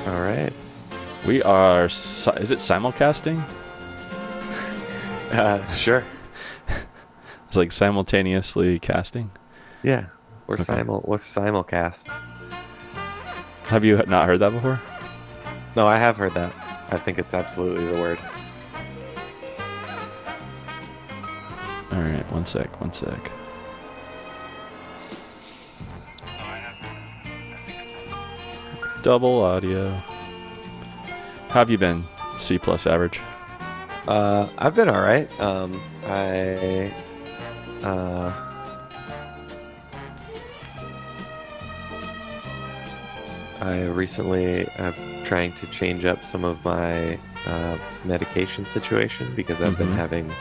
All right. We are. Is it simulcasting? Sure. It's like simultaneously casting. Yeah. We're Okay. simulcast. Have you not heard that before? No, I have heard that. I think it's absolutely the word. All right, one sec. Double audio. How have you been, C+AVG? I've been all right. I recently am trying to change up some of my medication situation because I've been having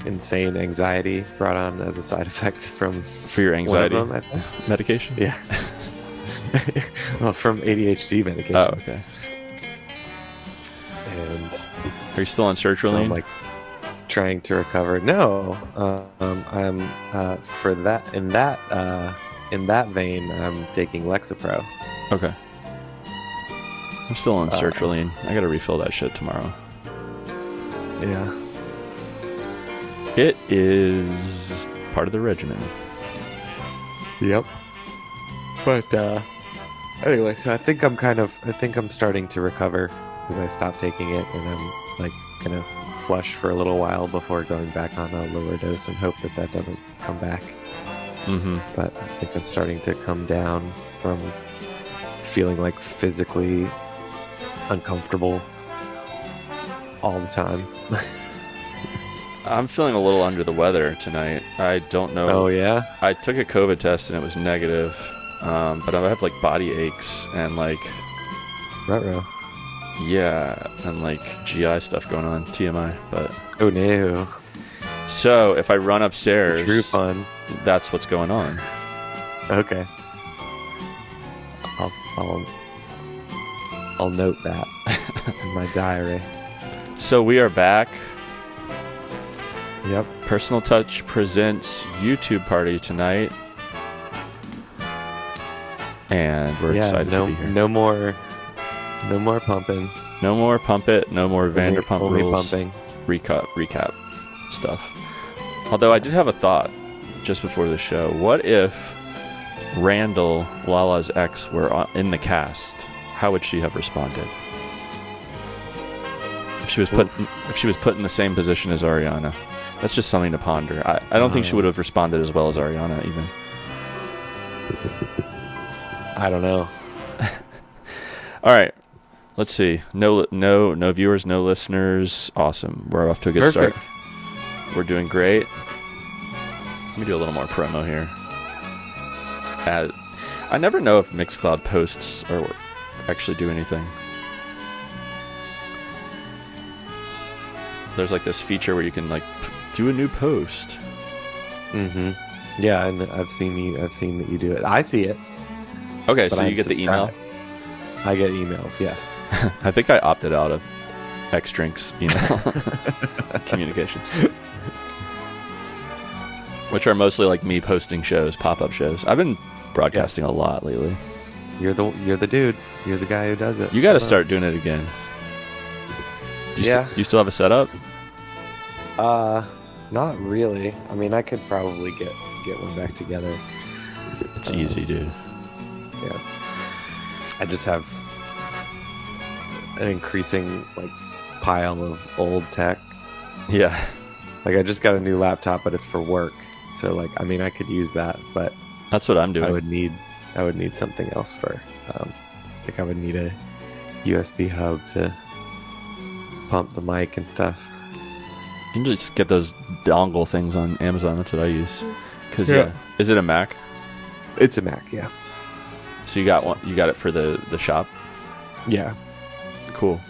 insane anxiety brought on as a side effect from For your anxiety one of them, I think. medication? Yeah. Well, from ADHD medication. Oh, okay. And Are you still on so sertraline? I'm like trying to recover. No, I'm for that in that vein, I'm taking Lexapro. Okay. I'm still on sertraline. I gotta refill that shit tomorrow. Yeah. It is part of the regimen. Yep. But anyway, so I think I'm starting to recover because I stopped taking it and I'm like gonna flush for a little while before going back on a lower dose and hope that doesn't come back. Mm-hmm. But I think I'm starting to come down from feeling like physically uncomfortable all the time. I'm feeling a little under the weather tonight. I don't know. Oh yeah? I took a COVID test and it was negative, but I have like body aches and like Ruh-roh. yeah, and like GI stuff going on, TMI. But Oh no. so if I run upstairs, True fun. that's what's going on. Okay. I'll note that in my diary. So we are back. Yep. Personal Touch presents YouTube party tonight, and we're excited to be here. No more pumping. No more pump it. No more Vanderpump only rules. pumping. Recap stuff. Although I did have a thought just before the show. What if Randall, Lala's ex, were in the cast? How would she have responded? If she was put in the same position as Ariana. That's just something to ponder. I don't think she would have responded as well as Ariana even. I don't know. All right. Let's see. No viewers, no listeners. Awesome. We're off to a good Perfect. start. We're doing great. Let me do a little more promo here. I never know if Mixcloud posts or actually do anything. There's like this feature where you can like do a new post. Mm-hmm. Yeah, and I've seen that you do it. I see it. Okay, but so you I'm get the email. I get emails, yes. I think I opted out of X Drinks email communications, which are mostly like me posting shows, pop-up shows. I've been broadcasting a lot lately. You're the dude. You're the guy who does it. You got to start doing it again. You still have a setup? Not really. I mean, I could probably get one back together. It's easy, dude. Yeah. I just have an increasing like pile of old tech. Yeah. Like I just got a new laptop, but it's for work. So like, I mean, I could use that, but That's what I'm doing. I would need something else for. Like I would need a USB hub to pump the mic and stuff. You can just get those dongle things on Amazon. That's what I use. Cause Yeah. Is it a Mac? It's a Mac, yeah. So you got one? You got it for the shop? Yeah. Cool.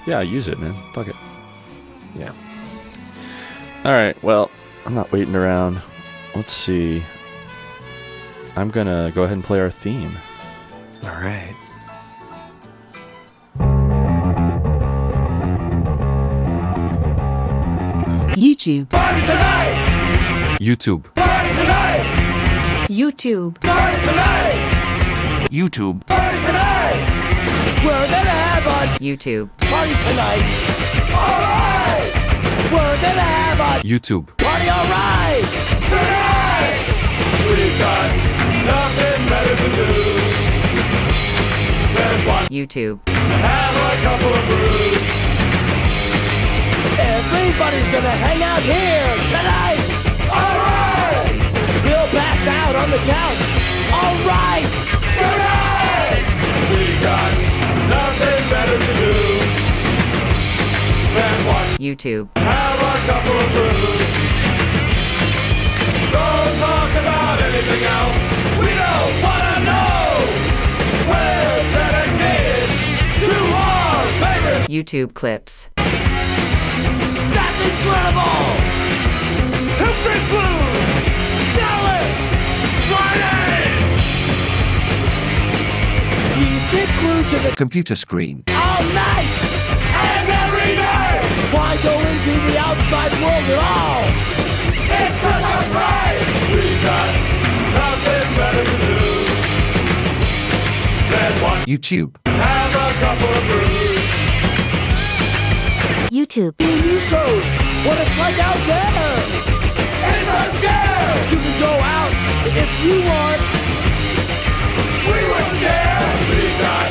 Yeah, use it, man. Fuck it. Yeah. All right. Well, I'm not waiting around. Let's see. I'm gonna go ahead and play our theme. All right. YouTube. YouTube. YouTube. YouTube. Party tonight! We're gonna have a YouTube, party tonight! Alright! We're gonna have a YouTube. party alright! Tonight! We've got nothing better to do than watch YouTube, and have a couple of brews. Everybody's gonna hang out here tonight! Alright! We'll pass out on the couch! Alright! Tonight! We got nothing better to do than watch YouTube, and have a couple of brews. Don't talk about anything else. We don't wanna know. We're dedicated to our favorite. YouTube clips, That's incredible! History Blue! Dallas! Friday! We stick glued to the Computer screen. all night and every night. Why go into the outside world at all? It's such a fright. We got nothing better to do than watch YouTube. have a couple of brews. YouTube, TV shows what it's like out there. It's a scare. You can go out if you want. We wouldn't care. We got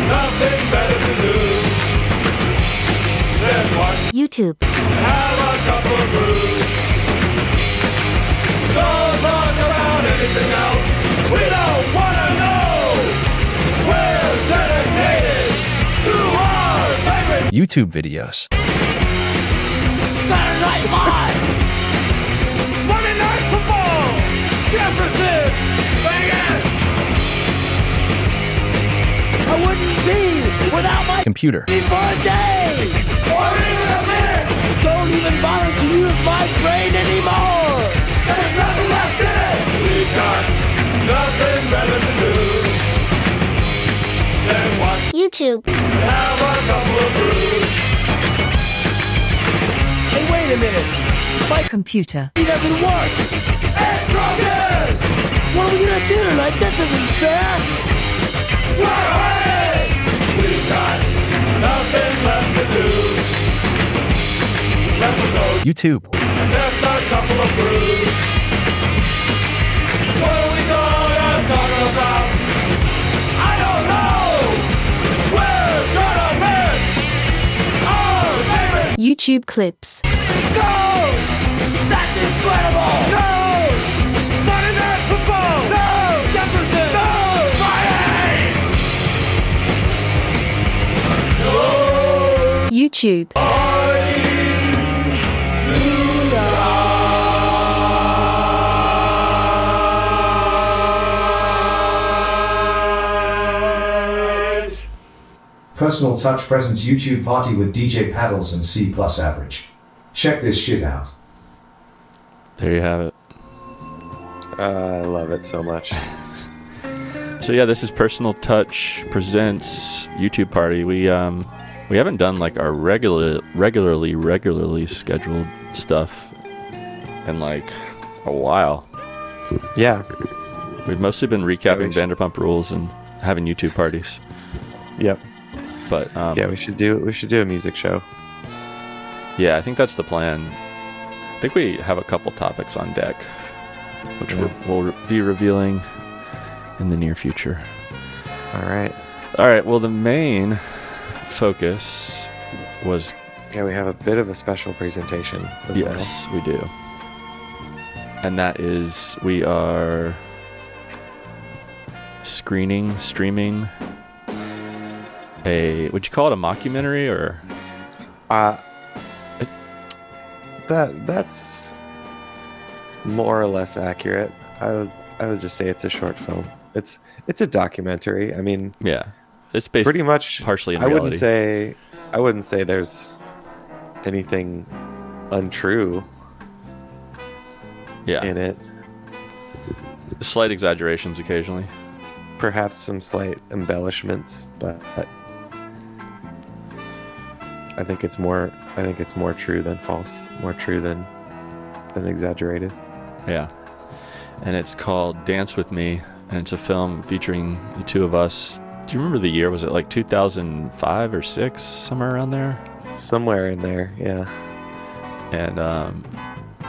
nothing better to do than watch YouTube, have a couple of brews. Don't talk about anything else. We don't wanna know. We're dedicated to our favorite YouTube videos. Saturday Night Live! Monday Night Football! Jefferson! Vegas! I wouldn't be without my Computer. for a day! Or even a minute! Don't even bother to use my brain anymore! There's nothing left in it! We've got nothing better to do than watch YouTube, and have a couple of brews. Hey, wait a minute! My computer, It doesn't work! It's broken! What are we gonna do tonight? This isn't fair! We're away! We've got nothing left to do. Let's go YouTube. and test a couple of brews. What are we gonna talk about? I don't know! We're gonna miss our favorite YouTube clips, No! That's incredible! No! Monday Night Football! No! Jefferson! No! Friday! No! YouTube, Party tonight! Personal Touch presents YouTube Party with DJ Paddles and C+AVG. Check this shit out. There you have it. I love it so much. So yeah, this is Personal Touch presents YouTube Party. We haven't done like our regularly scheduled stuff in like a while. Yeah. We've mostly been recapping should- Vanderpump Rules and having YouTube parties. Yep. But Yeah, we should do a music show. yeah, I think that's the plan. I think we have a couple topics on deck, which we'll be revealing in the near future. All right. All right. Well, the main focus was Yeah, we have a bit of a special presentation as yes, we do, and that is we are streaming a, would you call it a mockumentary or? well. That's more or less accurate. I would just say it's a short film. It's a documentary. I mean, Yeah, it's based pretty much partially in I reality. wouldn't say there's anything untrue Yeah, in it. slight exaggerations occasionally. Perhaps some slight embellishments, but I think it's more true than false, more true than exaggerated. Yeah, and it's called Dance With Me and it's a film featuring the two of us. Do you remember the year? Was it like 2005 or 6, somewhere around there? Somewhere in there, yeah. And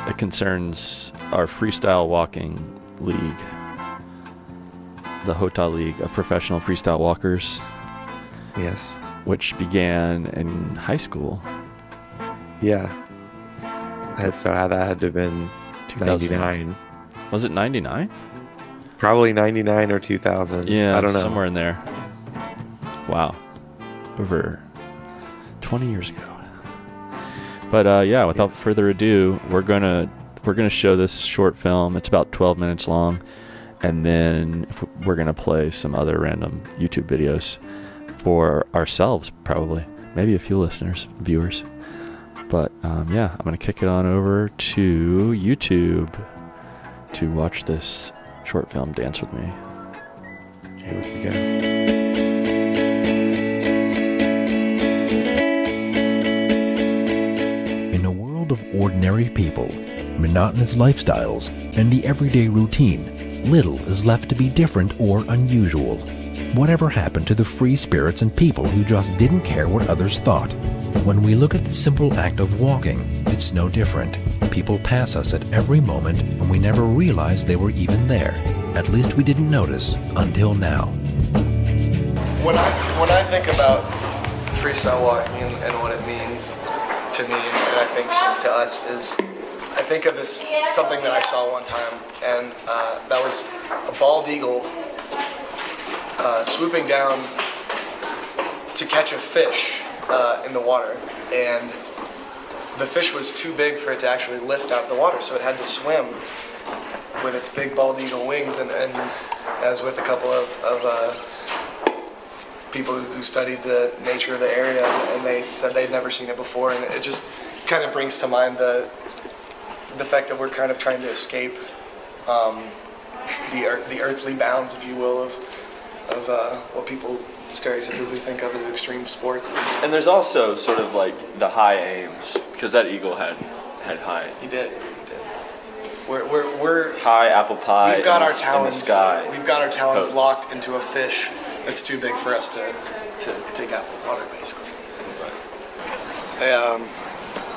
it concerns our freestyle walking league, the Hota League of Professional Freestyle Walkers. Yes. Which began in high school. Yeah. So that had to have been 99. Was it 99? Probably 99 or 2000. Yeah, I don't know. Somewhere in there. Wow. Over 20 years ago. But yeah, without further ado, we're gonna show this short film. It's about 12 minutes long, and then we're gonna play some other random YouTube videos for ourselves, probably, maybe a few listeners, viewers. But yeah, I'm gonna kick it on over to YouTube to watch this short film. Dance with me. Here we go. Of ordinary people, monotonous lifestyles, and the everyday routine, little is left to be different or unusual. Whatever happened to the free spirits and people who just didn't care what others thought? When we look at the simple act of walking, it's no different. People pass us at every moment, and we never realized they were even there. At least we didn't notice until now. When I think about freestyle walking and what it means to me, and I think to us, is I think of this something that I saw one time, and that was a bald eagle swooping down to catch a fish in the water, and the fish was too big for it to actually lift out of the water, so it had to swim with its big bald eagle wings, and I was with a couple of people who studied the nature of the area, and they said they'd never seen it before, and it just kind of brings to mind the fact that we're kind of trying to escape the earthly bounds, if you will, of what people stereotypically think of as extreme sports. And there's also sort of like the high aims, because that eagle had high. He did. We're high apple pie. We've got our in the talents. sky. We've got our talents Coast. locked into a fish that's too big for us to take out the water, basically.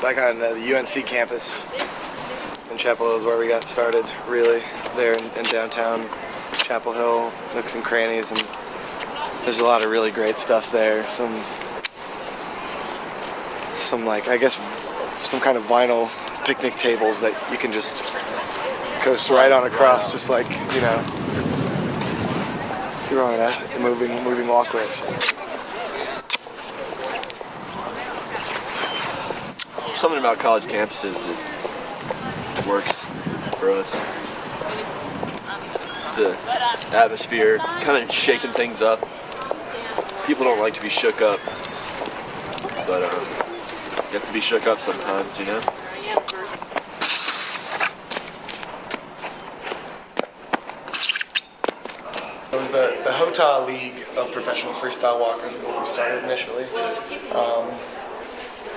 Back on the UNC campus in Chapel Hill is where we got started, really, there in downtown Chapel Hill, nooks and crannies, and there's a lot of really great stuff there. Some like, I guess, some kind of vinyl picnic tables that you can just coast right on across, just like, you know, you're on a moving walkway. Something about college campuses that works for us. It's the atmosphere, kind of shaking things up. People don't like to be shook up, but you have to be shook up sometimes, you know? It was the Hota League of Professional Freestyle Walkers when we started initially,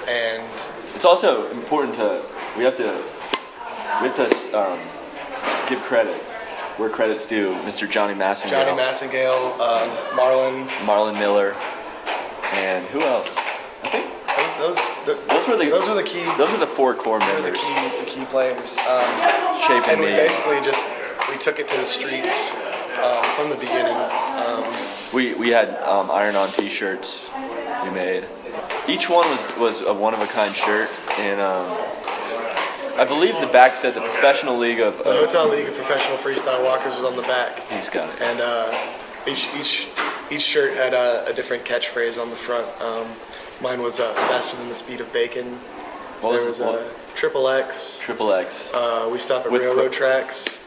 and It's also important we have to give credit where credit's due. Mr. Johnny Massengale, Marlon Miller, and who else? I think those are the four core members. the key players. Shaping and we the. basically we took it to the streets from the beginning. We had iron-on T-shirts we made. Each one was a one-of-a-kind shirt, and I believe the back said the Professional League of... The Hota League of Professional Freestyle Walkers was on the back. He's got it. And each shirt had a different catchphrase on the front. Mine was faster than the speed of bacon. There was a triple X. Triple X. We stopped at railroad tracks,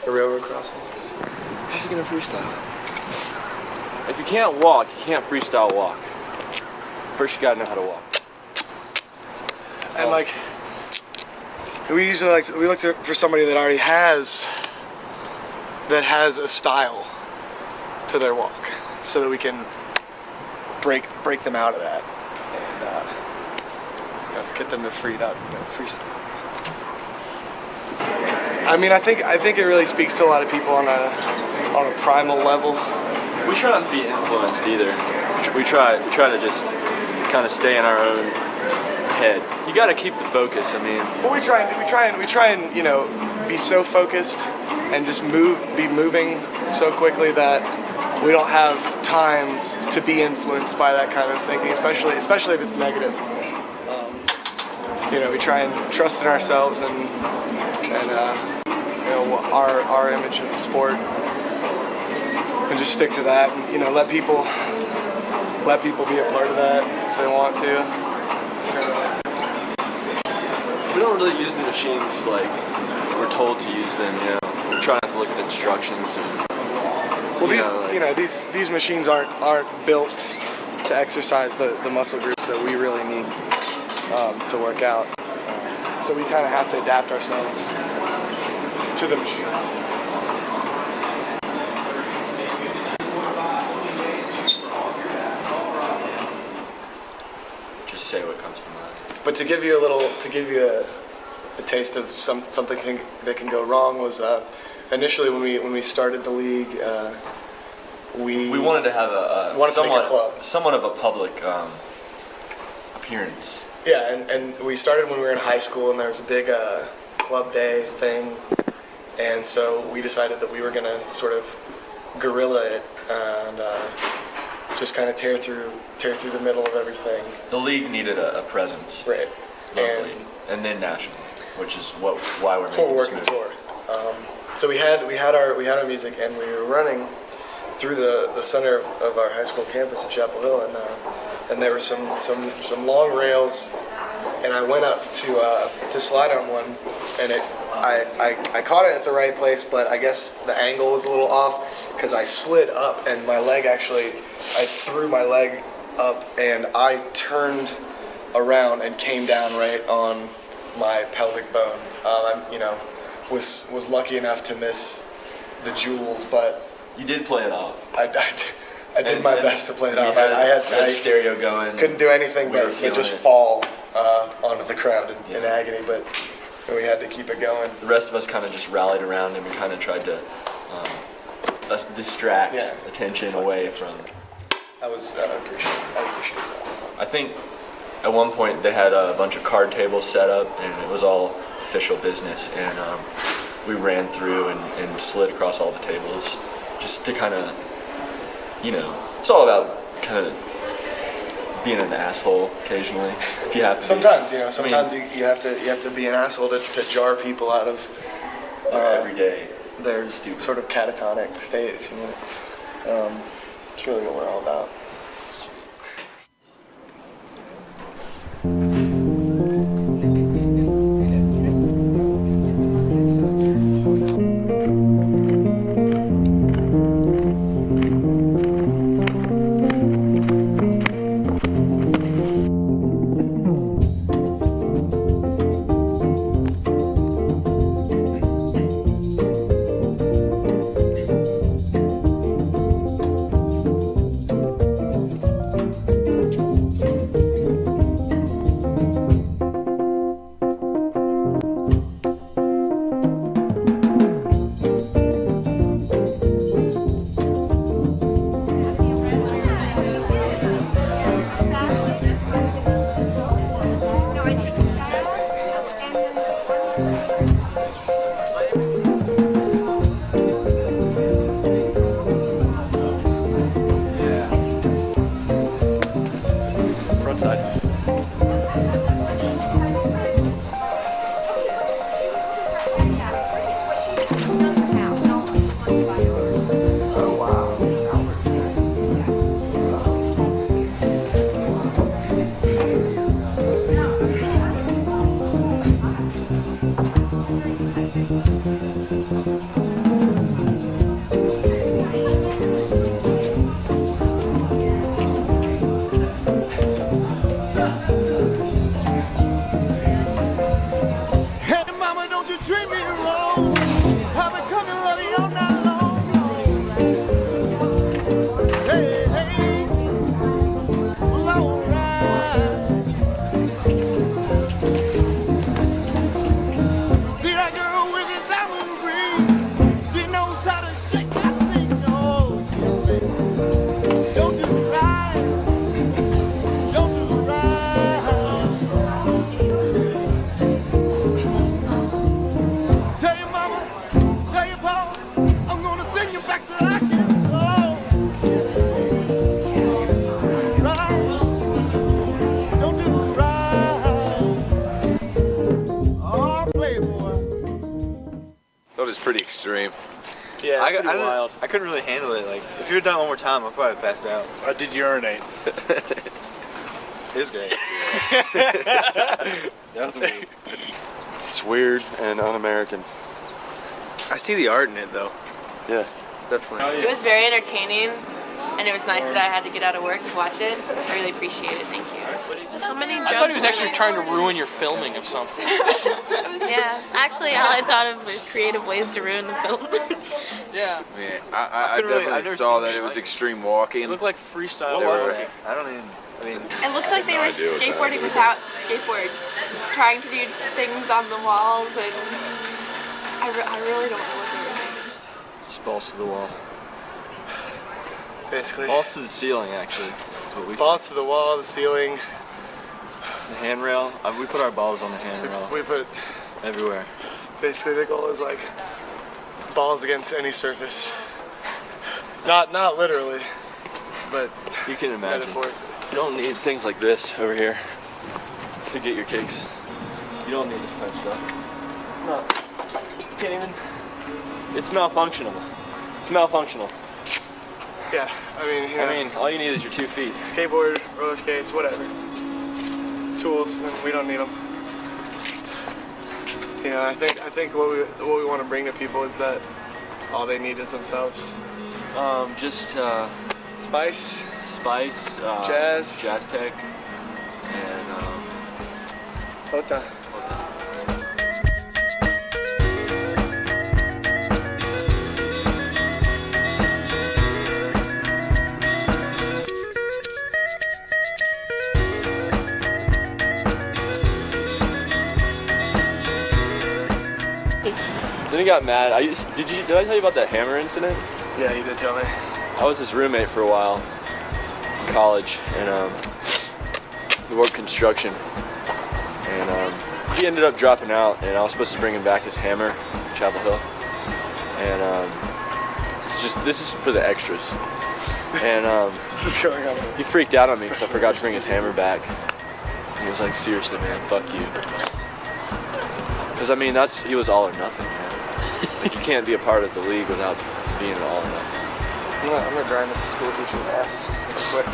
or railroad crossings. He's gonna freestyle. If you can't walk, you can't freestyle walk. First, you gotta know how to walk. And we usually we look for somebody that already has a style to their walk, so that we can break them out of that and get them to freestyle. I mean, I think it really speaks to a lot of people on a primal level. We try not to be influenced either. We try to just kind of stay in our own head. You got to keep the focus. I mean, well, we try and you know, be so focused and just be moving so quickly that we don't have time to be influenced by that kind of thinking, especially if it's negative. You know, we try and trust in ourselves and you know, our image of the sport, and just stick to that. And, you know, let people be a part of that if they want to. we don't really use the machines like we're told to use them. You know, we try not to look at the instructions. Well, these machines aren't built to exercise the muscle groups that we really need to work out. So we kind of have to adapt ourselves to the machines. Just say what comes to mind. But to give you a taste of something that can go wrong was initially when we started the league, we wanted to have a club. somewhat of a public appearance. Yeah, and we started when we were in high school, and there was a big club day thing, and so we decided that we were going to sort of guerrilla it and just kind of tear through the middle of everything. The league needed a presence, right? Locally, and then nationally, which is why we're That's what making we're this working move. toward. So we had our music, and we were running through the center of our high school campus at Chapel Hill, and there were some long rails, and I went up to slide on one, and I caught it at the right place, but I guess the angle was a little off because I slid up, and I threw my leg up, and I turned around and came down right on my pelvic bone. Was lucky enough to miss the jewels, but You did play it off. I did my best to play it off. I had I stereo going. couldn't do anything We were but feeling just it. fall onto the crowd in Yeah. agony, but we had to keep it going. The rest of us kind of just rallied around and we kind of tried to distract attention away from. I appreciate that. I think at one point they had a bunch of card tables set up and it was all official business, and we ran through and slid across all the tables just to kind of, it's all about kind of being an asshole occasionally if you have to. Sometimes, you have to be an asshole to jar people out of every day. their sort of catatonic state, if you will. It's really what we're all about. was pretty extreme. Yeah, I pretty wild. I couldn't really handle it. Like, if you had done it one more time, I'd probably passed out. I did urinate. It was great. That was weird. It's weird and un-American. I see the art in it, though. Yeah, definitely. It was very entertaining, and it was nice that I had to get out of work to watch it. I really appreciate it. Thank you. How many I thought he was actually trying to ruin your filming of something. Yeah, actually, I thought of creative ways to ruin the film. Yeah. Yeah, I definitely saw that it was extreme walking. It looked like freestyle. What was it? I don't even. I mean, It looked like they no were idea what that skateboarding is. without skateboards, trying to do things on the walls, and I really don't know what they were doing. Just balls to the wall. Basically. Balls to the ceiling, actually. is what we Balls to the wall, the ceiling. The handrail. We put our balls on the handrail. We put everywhere. Basically, the goal is like balls against any surface. Not literally, but You can imagine. metaphorically. You don't need things like this over here to get your cakes. You don't need this kind of stuff. It's not. You can't even. It's malfunctional. It's malfunctional. Yeah, I mean, you know, all you need is your 2 feet. skateboard, roller skates, whatever. Tools, and we don't need them. You know, I think what we want to bring to people is that all they need is themselves. Spice, jazz tech, and Ota. Then he got mad. Did I tell you about that hammer incident? Yeah, you did tell me. I was his roommate for a while in college, and we worked construction. And he ended up dropping out, and I was supposed to bring him back his hammer, in Chapel Hill. And this is for the extras. And This is going on. he freaked out on me because I forgot to bring his hammer back. He was like, "Seriously, man, fuck you." Because I mean, he was all or nothing, man. Like, you can't be a part of the league without being an all or nothing. I'm gonna grind this school teacher's ass. Quick. I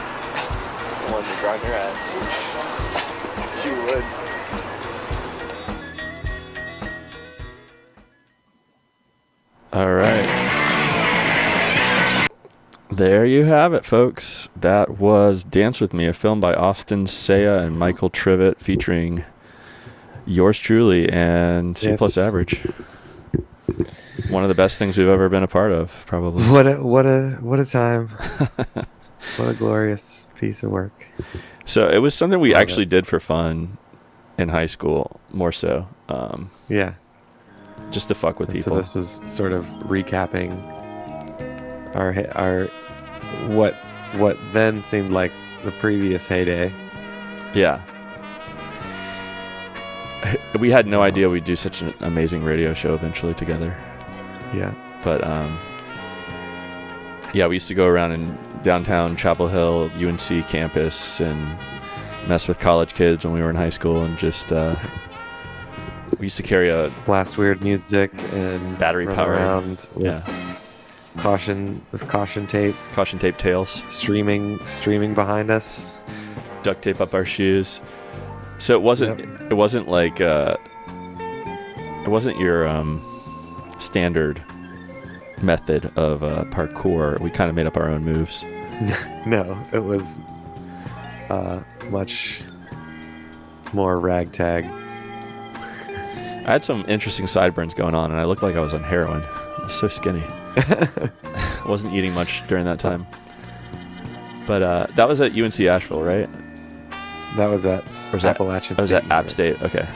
wanted to grind your ass. You would. All right. There you have it, folks. That was Dance With Me, a film by Austin Saya and Michael Trivett featuring yours truly and C+AVG. One of the best things we've ever been a part of, probably. What a time. What a glorious piece of work. So it was something we actually did for fun in high school, more so. Yeah. Just to fuck with And people. So this was sort of recapping our what then seemed like the previous heyday. Yeah. We had no idea we'd do such an amazing radio show eventually together. Yeah. But yeah, we used to go around in downtown Chapel Hill, UNC campus, and mess with college kids when we were in high school, and just we used to carry a blast weird music and battery run power around with caution tape tails streaming behind us, duct tape up our shoes. So it wasn't like it wasn't your standard method of parkour. We kind of made up our own moves. No, it was much more ragtag. I had some interesting sideburns going on, and I looked like I was on heroin. I was so skinny. I wasn't eating much during that time. But that was at UNC Asheville, right? That was at Appalachian That was State at App State, okay.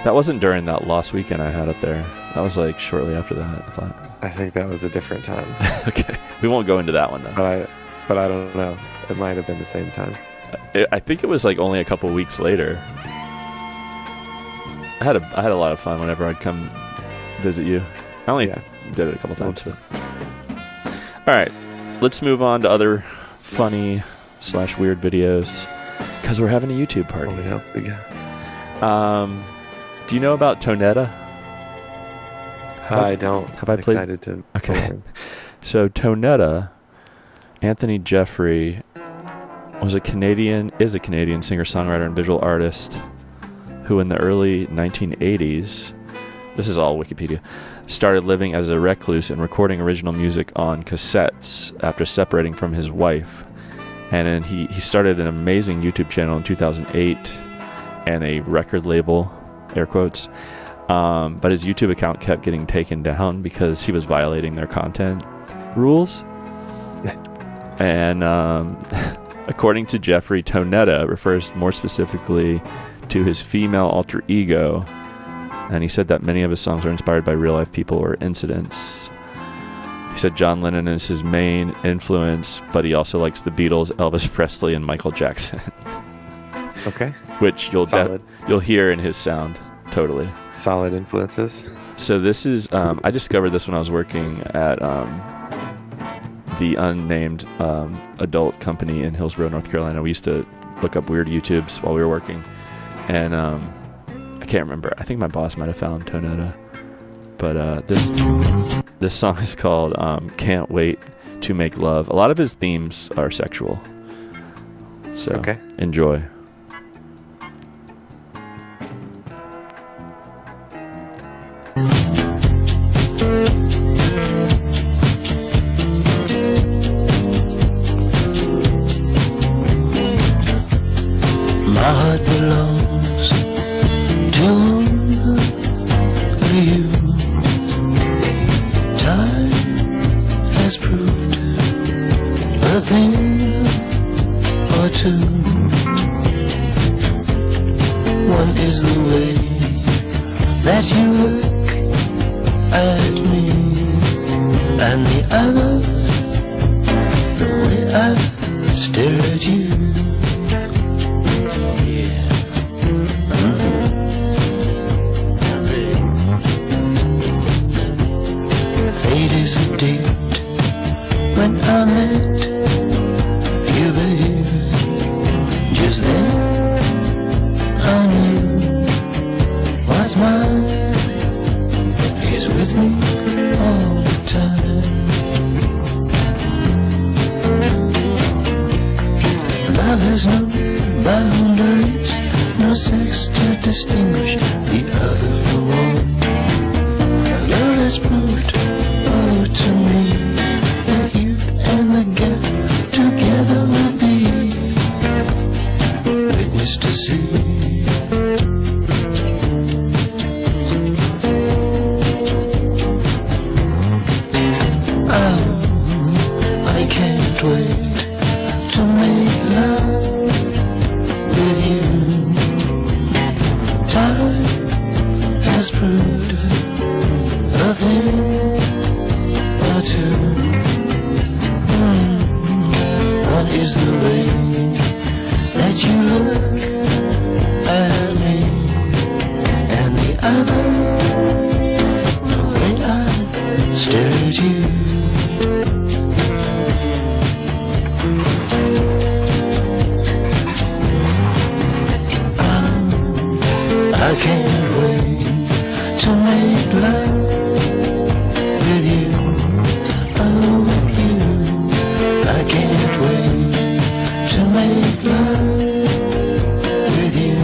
That wasn't during that lost weekend I had up there. That was like shortly after that, I thought. I think that was a different time. Okay. We won't go into that one, though. But I don't know. It might have been the same time. I think it was like only a couple weeks later. I had a lot of fun whenever I'd come visit you. I only did it a couple times. But. All right, let's move on to other funny / weird videos because we're having a YouTube party. What else we got? Do you know about Tonetta? I don't. Have I played? Excited to Okay. learn. So Tonetta, Anthony Jeffrey, is a Canadian singer-songwriter and visual artist who in the early 1980s, this is all Wikipedia, started living as a recluse and recording original music on cassettes after separating from his wife. And then he started an amazing YouTube channel in 2008 and a record label, air quotes. But his YouTube account kept getting taken down because he was violating their content rules. And according to Jeffrey, Tonetta refers more specifically to his female alter ego, and he said that many of his songs are inspired by real-life people or incidents. He said John Lennon is his main influence, but he also likes the Beatles, Elvis Presley, and Michael Jackson. Okay. Which you'll hear in his sound, totally. Solid influences. So this is, I discovered this when I was working at the unnamed adult company in Hillsborough, North Carolina. We used to look up weird YouTubes while we were working. And I can't remember. I think my boss might have found Tonetta. But this song is called Can't Wait to Make Love. A lot of his themes are sexual. So okay. Enjoy. My heart belongs to you. Time has proved a thing or two. One is the way that you look at me, and the other the way I stare at you. Fate is a date when I met you, babe. Just then I knew what's mine is with me all the time. Love has no boundaries, no sex to distinguish the other from one. Love has proved to me that youth and the gap together will be witness to see. Oh, I can't wait to make love with you. Time has proved a thing or two. One is the way that you look at me, and the other the way I stare at you. I can't wait to make love with you, oh with you. I can't wait to make love with you,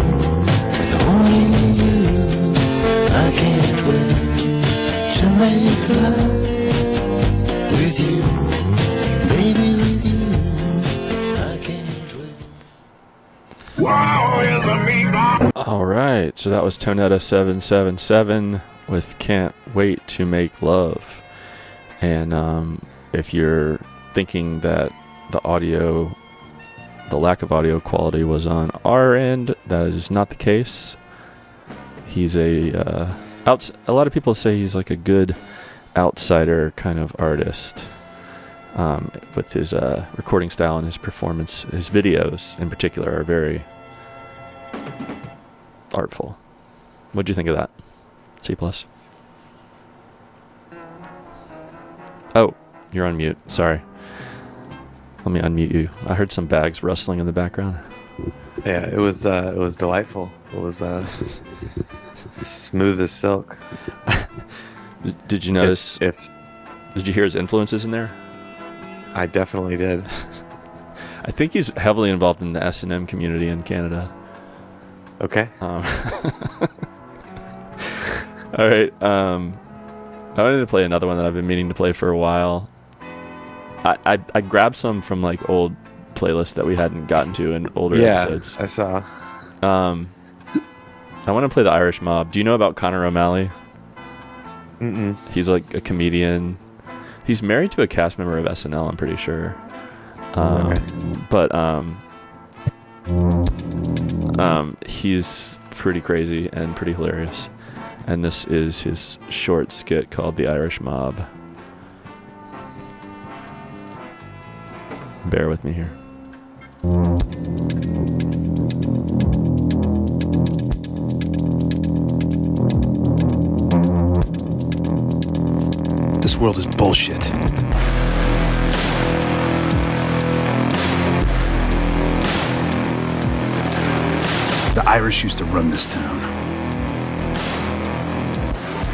with only you. I can't wait to make love with you, baby with you. I can't wait. Wow, is a meat. All right, so that was Tonetta 777 with Can't Wait to Make Love. And if you're thinking that the lack of audio quality was on our end, that is not the case. He's a lot of people say he's like a good outsider kind of artist, with his recording style and his performance. His videos in particular are very artful. What'd you think of that? C+? Oh, you're on mute. Sorry. Let me unmute you. I heard some bags rustling in the background. Yeah, it was delightful. It was smooth as silk. Did you notice? If Did you hear his influences in there? I definitely did. I think he's heavily involved in the S&M community in Canada. Okay. All right. I wanted to play another one that I've been meaning to play for a while. I grabbed some from like old playlists that we hadn't gotten to in older episodes. I saw. I want to play the Irish Mob. Do you know about Conor O'Malley? Mm-mm. He's like a comedian. He's married to a cast member of SNL, I'm pretty sure. But he's pretty crazy and pretty hilarious. And this is his short skit called The Irish Mob. Bear with me here. This world is bullshit. The Irish used to run this town.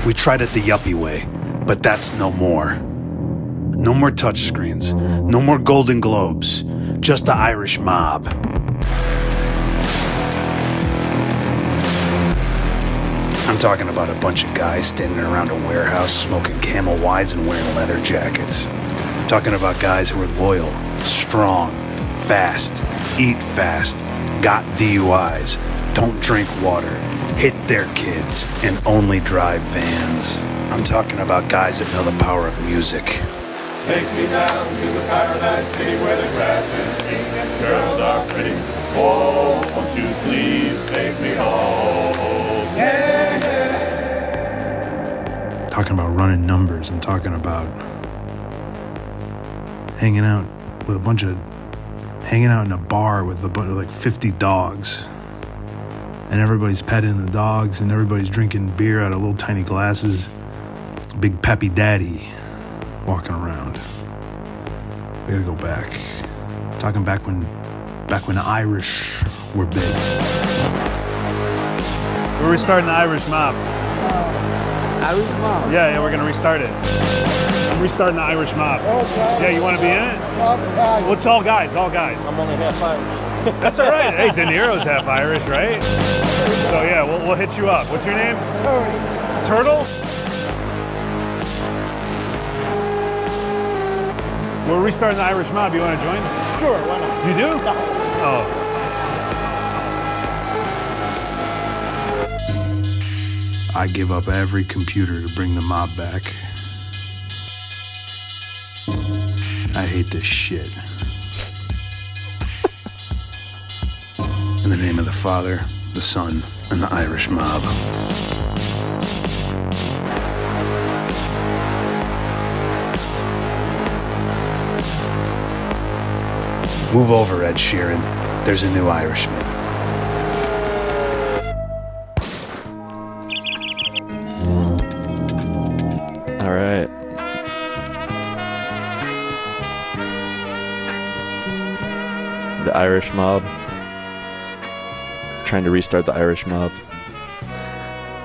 We tried it the yuppie way, but that's no more. No more touchscreens, no more Golden Globes, just the Irish Mob. I'm talking about a bunch of guys standing around a warehouse smoking Camel Wides and wearing leather jackets. I'm talking about guys who are loyal, strong, fast, eat fast, got DUIs, don't drink water, hit their kids, and only drive vans. I'm talking about guys that know the power of music. Take me down to the paradise city where the grass is green and girls are pretty. Oh, won't you please take me home? Yeah, yeah. Talking about running numbers. I'm talking about hanging out in a bar with a bunch of like 50 dogs. And everybody's petting the dogs and everybody's drinking beer out of little tiny glasses. Big Peppy Daddy walking around. We gotta go back. Talking back when the Irish were big. We're restarting the Irish Mob. Irish Mob? Yeah, we're gonna restart it. I'm restarting the Irish Mob. Okay. Yeah, you wanna be in it? Okay. Well, it's all guys. I'm only half Irish. That's all right. Hey, De Niro's half Irish, right? So yeah, we'll hit you up. What's your name? Turtle? We're restarting the Irish Mob. You want to join? Sure, why not? You do? No. Oh. I give up every computer to bring the mob back. I hate this shit. In the name of the Father, the Son, and the Irish Mob. Move over, Ed Sheeran. There's a new Irishman. All right. The Irish Mob. Trying to restart the Irish Mob.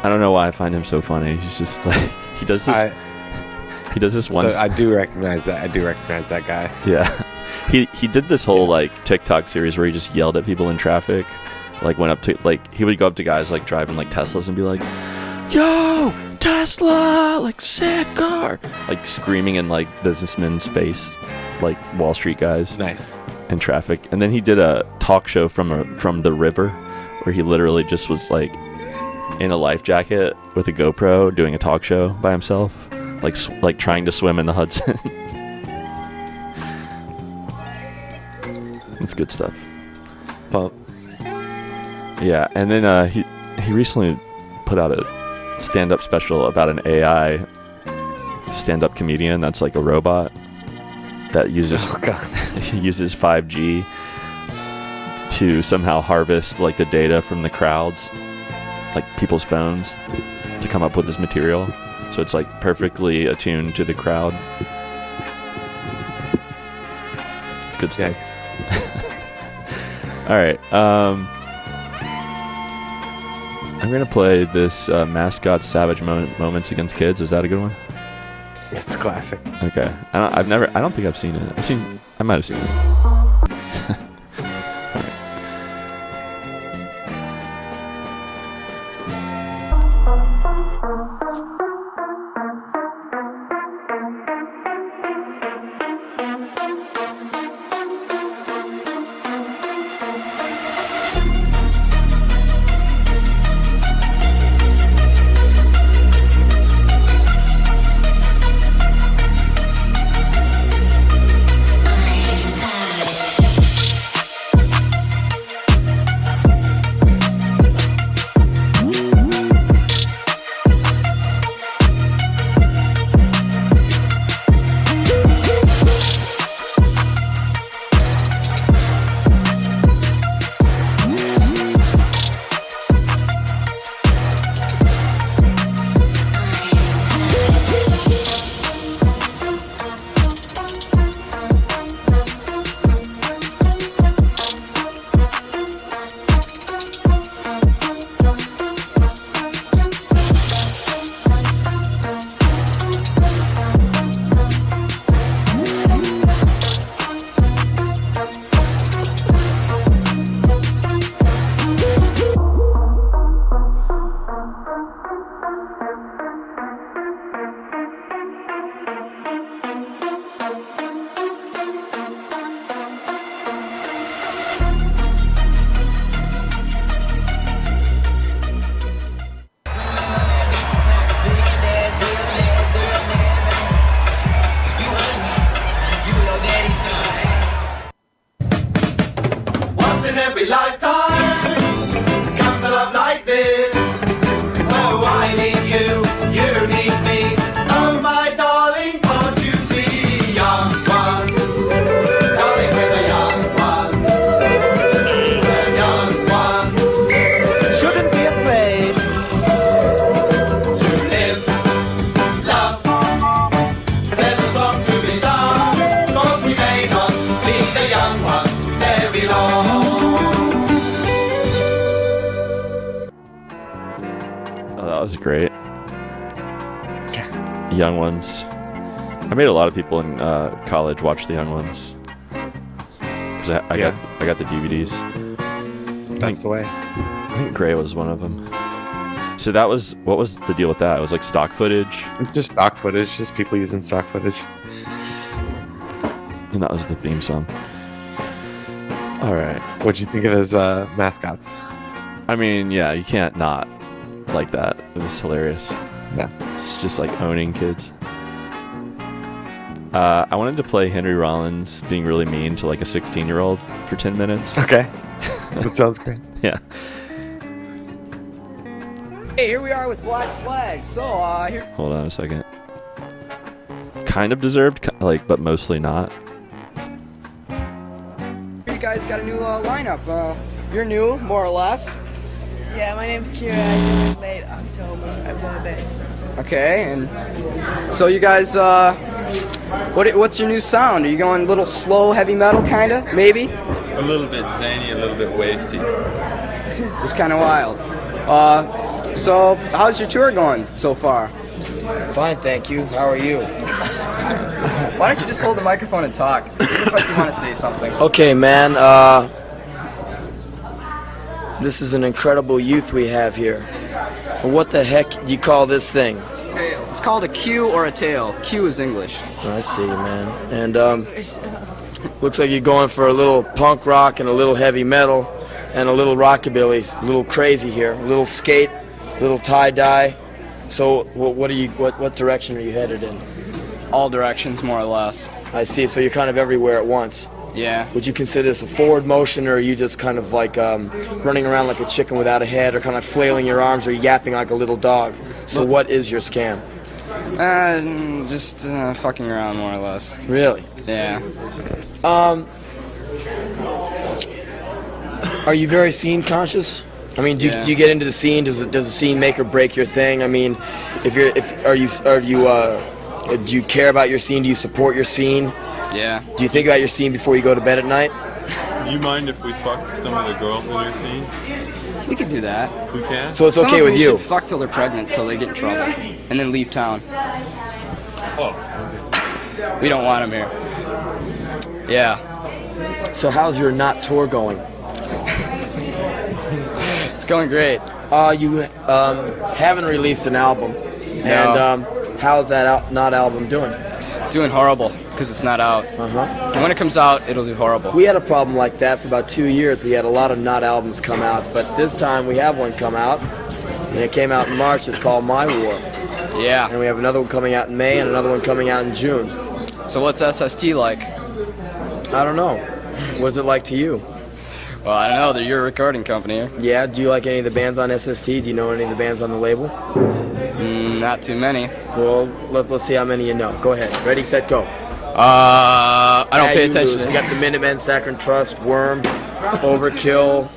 I don't know why I find him so funny. He's just like he does this. He does this one. So I do recognize that. I do recognize that guy. Yeah. He did this whole like TikTok series where he just yelled at people in traffic. Like went up to like he would go up to guys like driving like Teslas and be like, "Yo, Tesla, like sick car," like screaming in like businessmen's face, like Wall Street guys. Nice. In traffic. And then he did a talk show from the river where he literally just was like in a life jacket with a GoPro doing a talk show by himself, like trying to swim in the Hudson. It's good stuff. Pump. Yeah, and then he recently put out a stand-up special about an AI stand-up comedian that's like a robot that uses uses 5G to somehow harvest like the data from the crowds, like people's phones, to come up with this material. So it's like perfectly attuned to the crowd. It's good stuff. Yikes. All right. I'm gonna play this mascot savage moments against kids. Is that a good one? It's classic. Okay. I don't think I've seen it. I might have seen it. Great. Young Ones. I made a lot of people in college watch the Young Ones because I got the DVDs. That's the way. I think Gray was one of them. So what was the deal with that? It was like stock footage. It's just stock footage, just people using stock footage. And that was the theme song. All right. What'd you think of those mascots? I mean, yeah, you can't not like that. It was hilarious. Yeah. It's just like owning kids. I wanted to play Henry Rollins being really mean to like a 16-year-old for 10 minutes. Okay. That sounds great. Yeah. Hey, here we are with Black Flag. So, here. Hold on a second. Kind of deserved, but mostly not. You guys got a new lineup. You're new, more or less. Yeah, my name's Kira. I joined late October. I was on the bass. Okay, and so you guys, what's your new sound? Are you going a little slow, heavy metal, kinda? Maybe? A little bit zany, a little bit wasty. It's kind of wild. So how's your tour going so far? Fine, thank you. How are you? Why don't you just hold the microphone and talk? You look like you want to say something. Okay, man. This is an incredible youth we have here. What the heck do you call this thing? It's called a cue or a tail. Cue is English. I see, man. And looks like you're going for a little punk rock and a little heavy metal and a little rockabilly. A little crazy here. A little skate, a little tie-dye. So what direction are you headed in? All directions, more or less. I see. So you're kind of everywhere at once. Yeah. Would you consider this a forward motion, or are you just kind of like running around like a chicken without a head, or kind of flailing your arms, or yapping like a little dog? So what is your scam? Just fucking around, more or less. Really? Yeah. Are you very scene conscious? I mean, do you get into the scene? Does the scene make or break your thing? I mean, do you care about your scene? Do you support your scene? Yeah. Do you think about your scene before you go to bed at night? Do you mind if we fuck some of the girls in your scene? We could do that. We can? So it's Some okay of with them you? should fuck till they're pregnant so they get in trouble. And then leave town. Oh. We don't want them here. Yeah. So how's your not tour going? It's going great. You haven't released an album. No. And how's that not album doing? Doing horrible because it's not out. And when it comes out, it'll do horrible. We had a problem like that for about 2 years. We had a lot of not albums come out, but this time we have one come out, and it came out in March. It's called My War. Yeah. And we have another one coming out in May and another one coming out in June. So what's SST like? I don't know. What's it like to you? Well, I don't know. They're your recording company. Yeah. Do you like any of the bands on SST? Do you know any of the bands on the label? Not too many. Well, let's see how many you know. Go ahead. Ready, set, go. I don't pay attention. We got the Minutemen, Saccharine Trust, Worm, Overkill,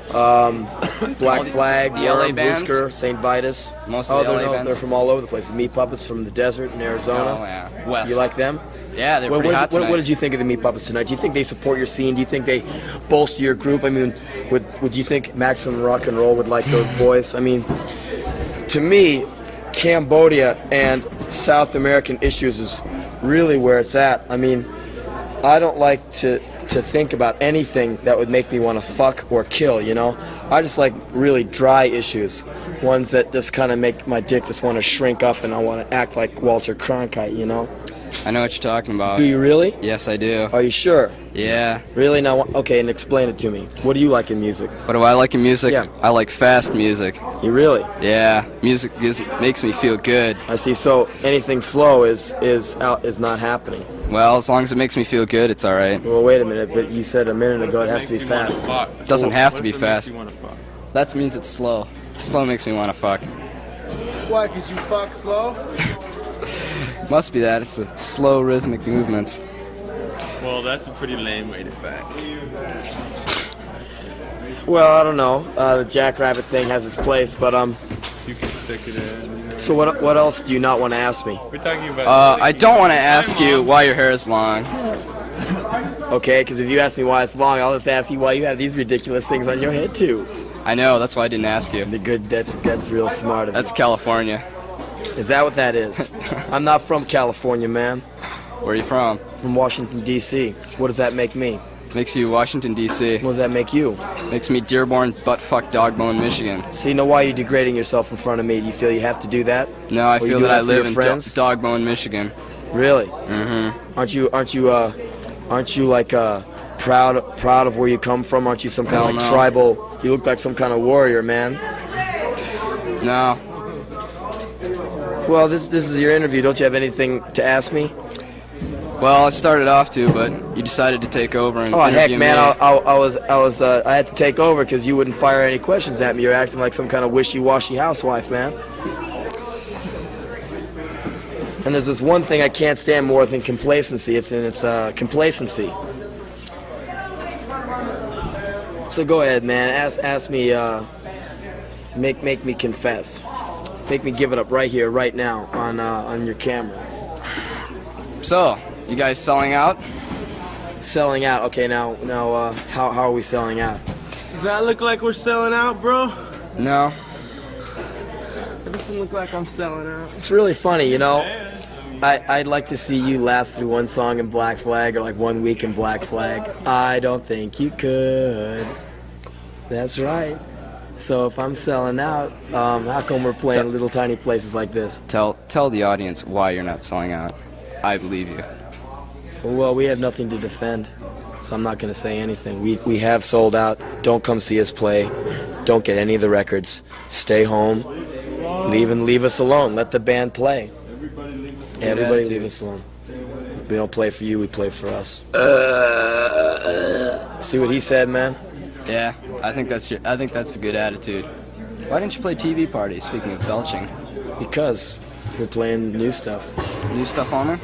Black Flag, the LA Worm, bands? Boosker, St. Vitus. Most of the LA they're, bands? they're from all over the place. The Meat Puppets from the desert in Arizona. Oh, yeah. West. You like them? Yeah, they're pretty hot tonight. What did you think of the Meat Puppets tonight? Do you think they support your scene? Do you think they bolster your group? I mean, would you think Maximum Rock and Roll would like those boys? I mean, to me, Cambodia and South American issues is really where it's at. I mean, I don't like to think about anything that would make me want to fuck or kill, you know? I just like really dry issues, ones that just kind of make my dick just want to shrink up and I want to act like Walter Cronkite, you know? I know what you're talking about. Do you really? Yes, I do. Are you sure? Yeah. Really? Now, okay, and explain it to me. What do you like in music? What do I like in music? Yeah. I like fast music. You really? Yeah. Music makes me feel good. I see. So anything slow is not happening. Well, as long as it makes me feel good, it's all right. Well, wait a minute. But you said a minute ago it has to be fast. It doesn't have to be fast. That means it's slow. Slow makes me want to fuck. Why? Because you fuck slow? Must be that. It's the slow rhythmic movements. Well, that's a pretty lame way to fuck. Well, I don't know. The Jackrabbit thing has its place, but You can stick it in. So what else do you not want to ask me? We're talking about. I don't want to ask you why your hair is long. Okay, because if you ask me why it's long, I'll just ask you why you have these ridiculous things on your head too. I know. That's why I didn't ask you. The good. That's real smart of you. That's California. Is that what that is? I'm not from California, man. Where are you from? From Washington, D.C. What does that make me? Makes you Washington, D.C. What does that make you? Makes me Dearborn, buttfuck, Dogbone, Michigan. See, now why are you degrading yourself in front of me? Do you feel you have to do that? No, I Or you feel do that I for live your in friends? Dogbone, Michigan. Really? Mm-hmm. Aren't you like proud of where you come from? Aren't you some kind of like tribal? You look like some kind of warrior, man. No. Well, this is your interview. Don't you have anything to ask me? Well, I started off to, but you decided to take over and Oh heck, interview man! me. I had to take over because you wouldn't fire any questions at me. You're acting like some kind of wishy-washy housewife, man. And there's this one thing I can't stand more than complacency. It's complacency. So go ahead, man. Ask me. Make me confess. Make me give it up right here, right now, on your camera. So, you guys selling out? Selling out. Okay, now, how are we selling out? Does that look like we're selling out, bro? No. It doesn't look like I'm selling out. It's really funny, you know. I'd like to see you last through one song in Black Flag or like 1 week in Black Flag. I don't think you could. That's right. So if I'm selling out, how come we're playing little tiny places like this? Tell the audience why you're not selling out. I believe you. Well, we have nothing to defend, so I'm not going to say anything. We have sold out. Don't come see us play. Don't get any of the records. Stay home. Leave us alone. Let the band play. Everybody leave us alone. We don't play for you, we play for us. See what he said, man? Yeah, I think that's a good attitude. Why didn't you play TV parties, speaking of belching? Because we're playing new stuff. New stuff, Homer?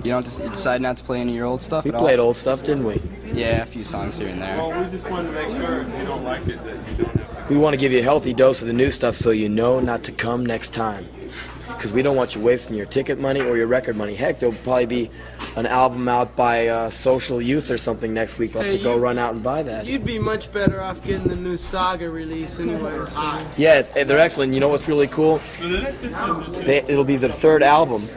You decide not to play any of your old stuff at all? We played old stuff, didn't we? Yeah, a few songs here and there. Well, we just wanted to make sure if you don't like it that you don't have to. We want to give you a healthy dose of the new stuff so you know not to come next time. Because we don't want you wasting your ticket money or your record money. Heck, there'll probably be an album out by Social Youth or something next week. I'll have to go run out and buy that. You'd be much better off getting the new Saga release anyway. Yes, they're excellent. You know what's really cool? It'll be the third album,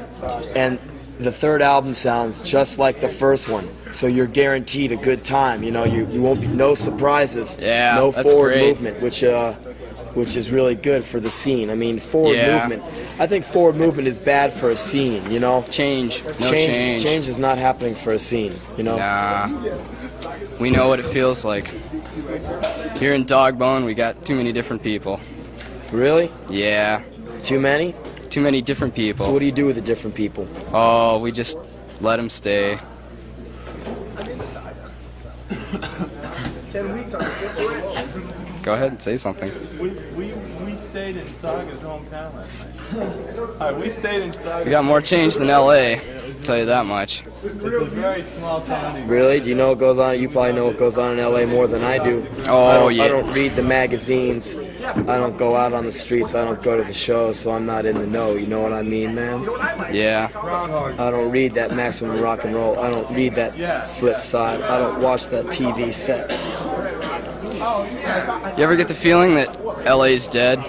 and the third album sounds just like the first one. So you're guaranteed a good time. You know, you won't be no surprises, no forward movement, which is really good for the scene. I mean, forward movement. I think forward movement is bad for a scene. You know, change is not happening for a scene. You know. Nah. We know what it feels like. Here in Dogbone, we got too many different people. Really? Yeah. Too many? Too many different people. So what do you do with the different people? Oh, we just let them stay. 10 weeks on the situation. Go ahead and say something. We stayed in Saga's hometown last night. All right, we stayed in Saga. We got more change than L.A., I'll tell you that much. It's a very small town. Really? Do you know what goes on? You probably know what goes on in LA more than I do. Oh, I don't read the magazines. I don't go out on the streets. I don't go to the shows, so I'm not in the know. You know what I mean, man? Yeah. I don't read that Maximum Rock and Roll. I don't read that Flip Side. I don't watch that TV set. You ever get the feeling that L.A.'s dead?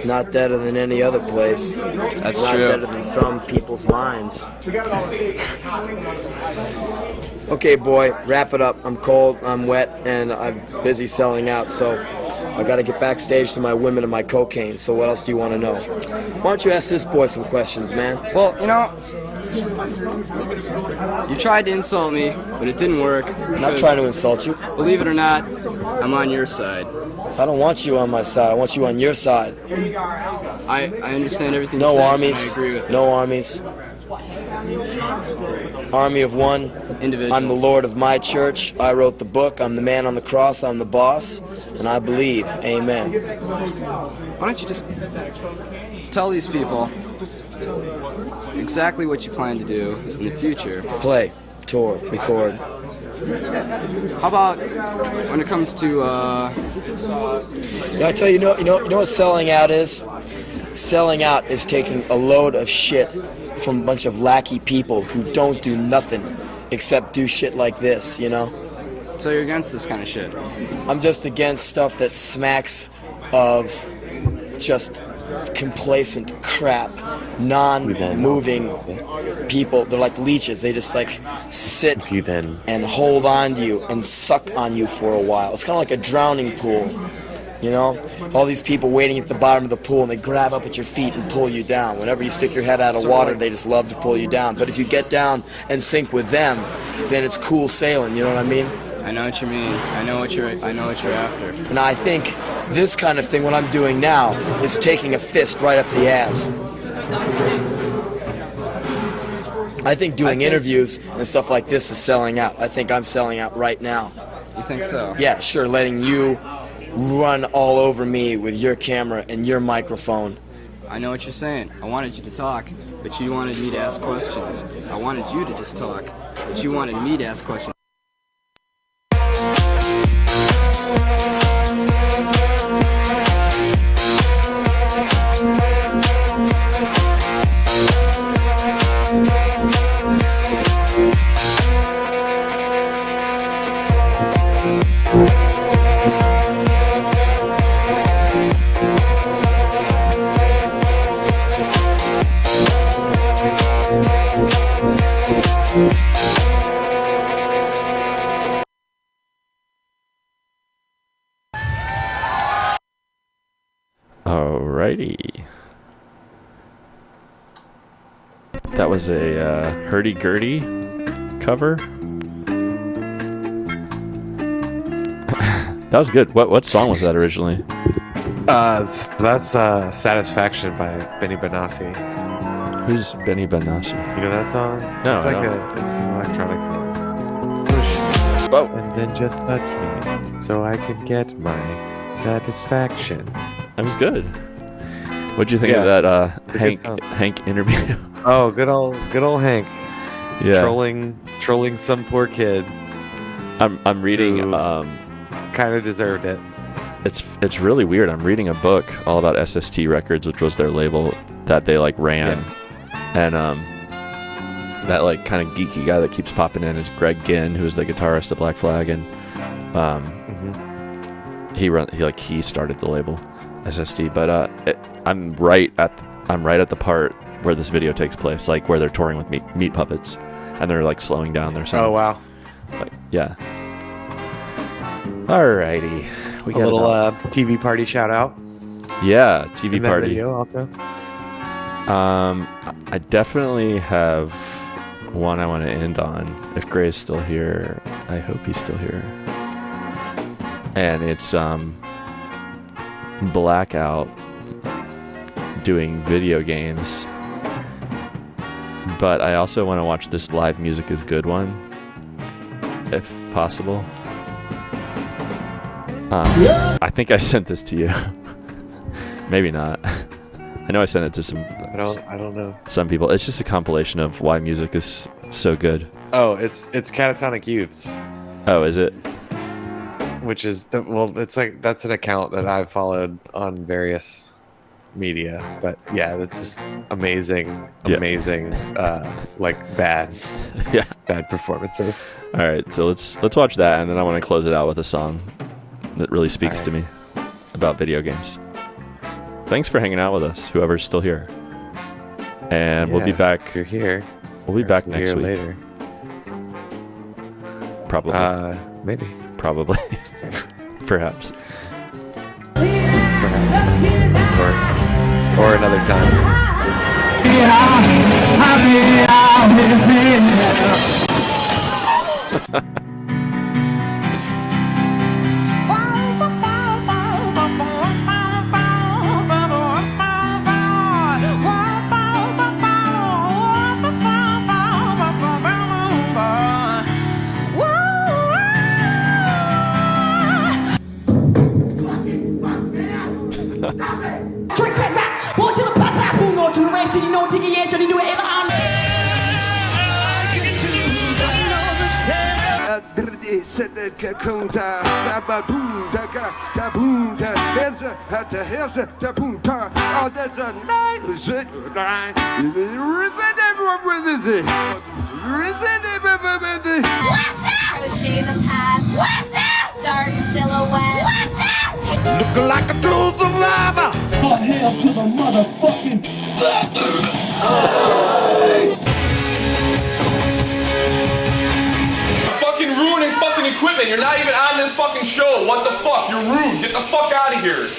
Not deader than any other place. That's Not true. deader than some people's minds. Okay, boy, wrap it up. I'm cold, I'm wet, and I'm busy selling out, so I gotta get backstage to my women and my cocaine. So what else do you want to know? Why don't you ask this boy some questions, man? Well, you know, you tried to insult me, but it didn't work. I'm not trying to insult you. Believe it or not, I'm on your side. I don't want you on my side. I want you on your side. I understand everything No you said, armies. and I agree with it. No armies. Army of one. Individuals. I'm the Lord of my church. I wrote the book. I'm the man on the cross. I'm the boss. And I believe. Amen. Why don't you just tell these people exactly what you plan to do in the future? Play, tour, record. How about when it comes to I tell you, you know what selling out is? Selling out is taking a load of shit from a bunch of lackey people who don't do nothing except do shit like this, you know? So you're against this kind of shit? I'm just against stuff that smacks of just complacent crap, non-moving people. They're like leeches. They just like sit and hold on to you and suck on you for a while. It's kind of like a drowning pool, you know? All these people waiting at the bottom of the pool, and they grab up at your feet and pull you down. Whenever you stick your head out of water, they just love to pull you down. But if you get down and sink with them, then it's cool sailing, you know what I mean? I know what you mean. I know what you're after. And I think this kind of thing, what I'm doing now, is taking a fist right up the ass. I think doing interviews and stuff like this is selling out. I think I'm selling out right now. You think so? Yeah, sure, letting you run all over me with your camera and your microphone. I know what you're saying. I wanted you to talk, but you wanted me to ask questions. I wanted you to just talk, but you wanted me to ask questions. Alrighty. That was a hurdy-gurdy cover. That was good. What song was that originally? That's Satisfaction by Benny Benassi. Who's Benny Benassi? You know that song? No, it's I like don't. it's an electronic song. Push and then just touch me so I can get my satisfaction. That was good. What'd you think of that Hank interview? Oh, good old Hank. Yeah. Trolling some poor kid. I'm reading kind of deserved it. It's really weird. I'm reading a book all about SST Records, which was their label that they like ran. And that like kind of geeky guy that keeps popping in is Greg Ginn, who's the guitarist of Black Flag, and he started the label SSD. But I'm right at the part where this video takes place, like where they're touring with Meat Puppets, and they're like slowing down their sound. Oh wow! Like, yeah. Alrighty, we got a little TV party shout out. Yeah, TV in that party. Video also. I definitely have one I want to end on. If Gray's still here, I hope he's still here. And it's Blackout doing video games. But I also want to watch this Live Music is Good one, if possible. I think I sent this to you. Maybe not. I know I sent it to some. I don't know. Some people. It's just a compilation of why music is so good. Oh, it's Catatonic Youths. Oh, is it? Which is it's like that's an account that I've followed on various media. But yeah, that's just amazing, like bad performances. All right, so let's watch that, and then I want to close it out with a song that really speaks to me about video games. Thanks for hanging out with us, whoever's still here. And we'll be back. If you're here. We'll be back next week. Later. Probably. Maybe. Probably. Perhaps. Or another time. That's a nice Crochet the past. Dark silhouette. looking like a true survivor. Hot hell to the motherfucking fucking ruining fucking equipment. You're not even on this fucking show. What the fuck? You're rude. Get the fuck out of here. I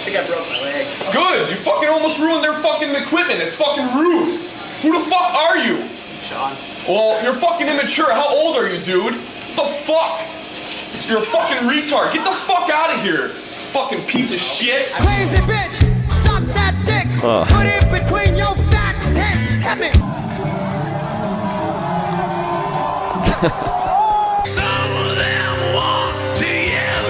think I broke my leg. Good. You fucking almost ruined their fucking equipment. It's fucking rude. Who the fuck are you? Sean. Well, you're fucking immature. How old are you, dude? What the fuck? You're a fucking retard. Get the fuck out of here. Fucking piece of shit. crazy bitch. Suck that dick. Put it between your fat tits. Hit me. Some of them want to yell,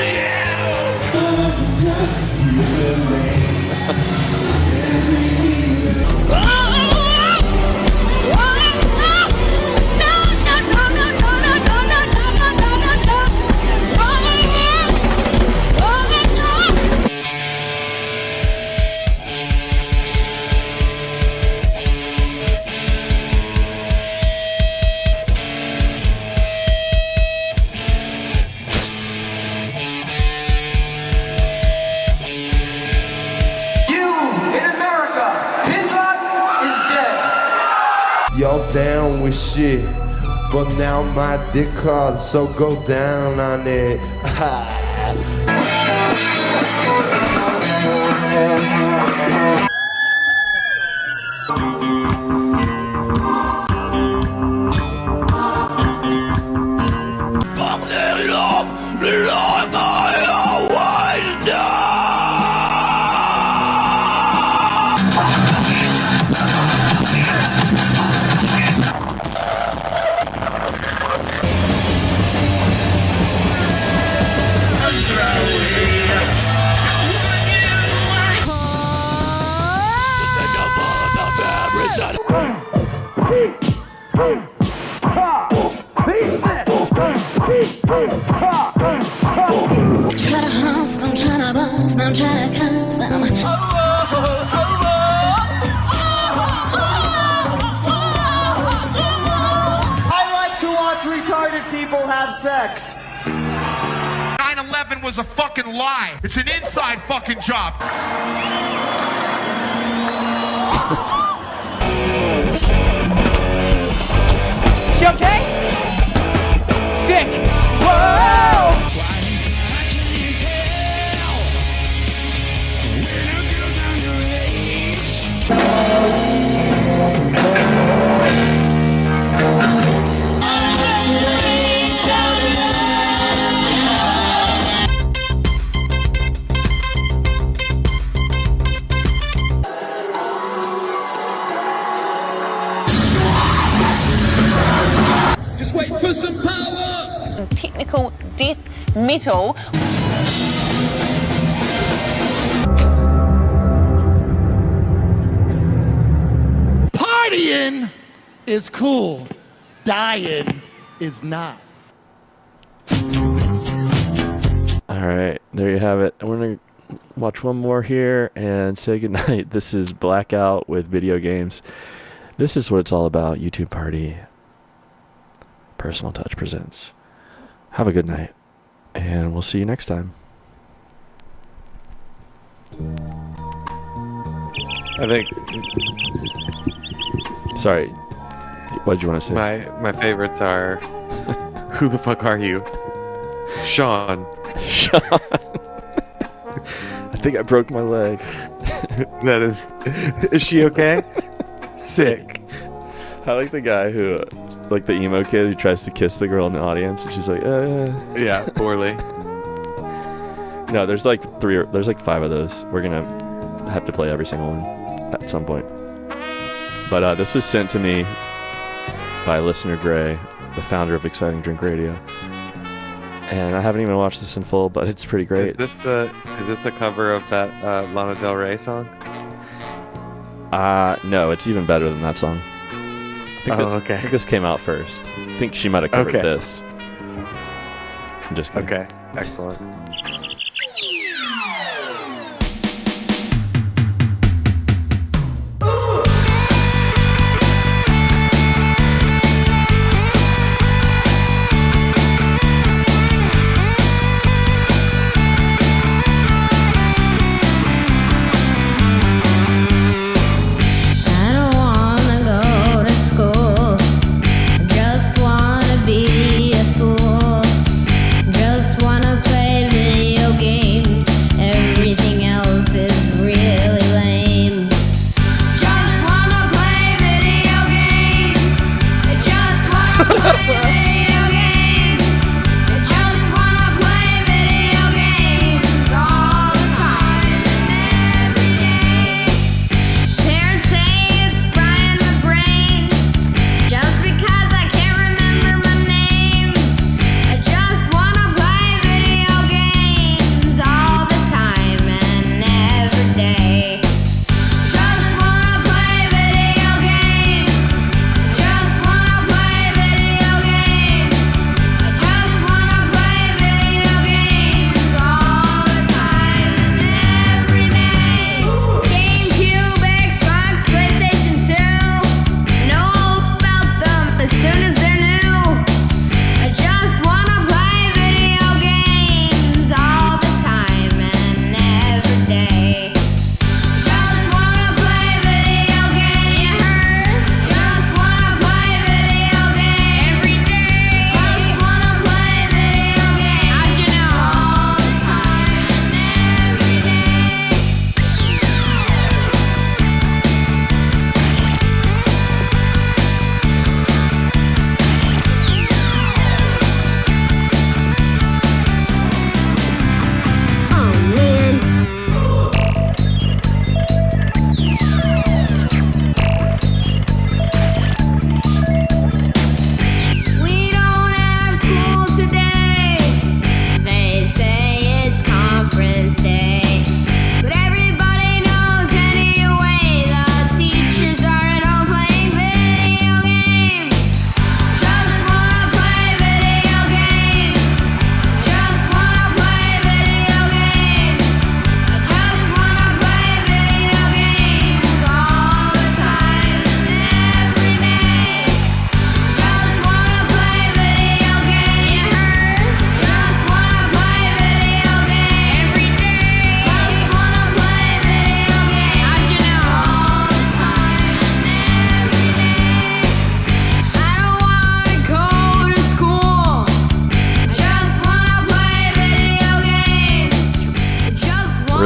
Y'all down with shit, but now my dick hard, so go down on it. Try to hustle, I'm trying to bust, I'm trying to cuss them. have sex. 9/11 was a fucking lie. It's an inside fucking job. She okay? Sick. Whoa! Just wait for some power. Technical death metal. Partying is cool. Dying is not. All right, there you have it. I'm going to watch one more here and say goodnight. This is Blackout with video games. This is what it's all about. YouTube Party. Personal Touch presents. Have a good night, and we'll see you next time. I think. Sorry, what did you want to say? My favorites are. Who the fuck are you, Sean? Sean. I think I broke my leg. That is she okay? Sick. I like the guy who, like the emo kid who tries to kiss the girl in the audience, and she's like, Yeah, poorly. No, there's like 5 of those. We're gonna have to play every single one at some point. But this was sent to me by listener Gray, the founder of Exciting Drink Radio. And I haven't even watched this in full, but it's pretty great. Is this a cover of that Lana Del Rey song? No, it's even better than that song. I think this came out first. I think she might have covered this. I'm just kidding. Okay, excellent.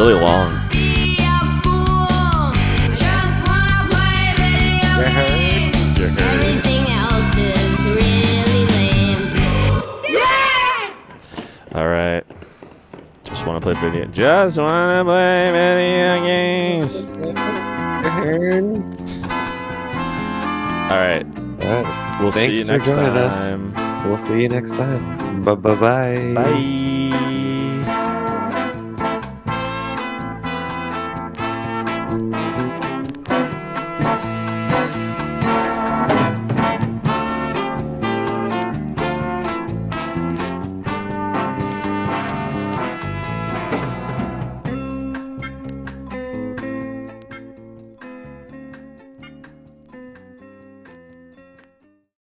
really long. Everything else is really lame. All right. Just want to play video. Just want to play video games. All right. We'll see you Thanks for next joining time. us. We'll see you next time. Bye-bye. Bye.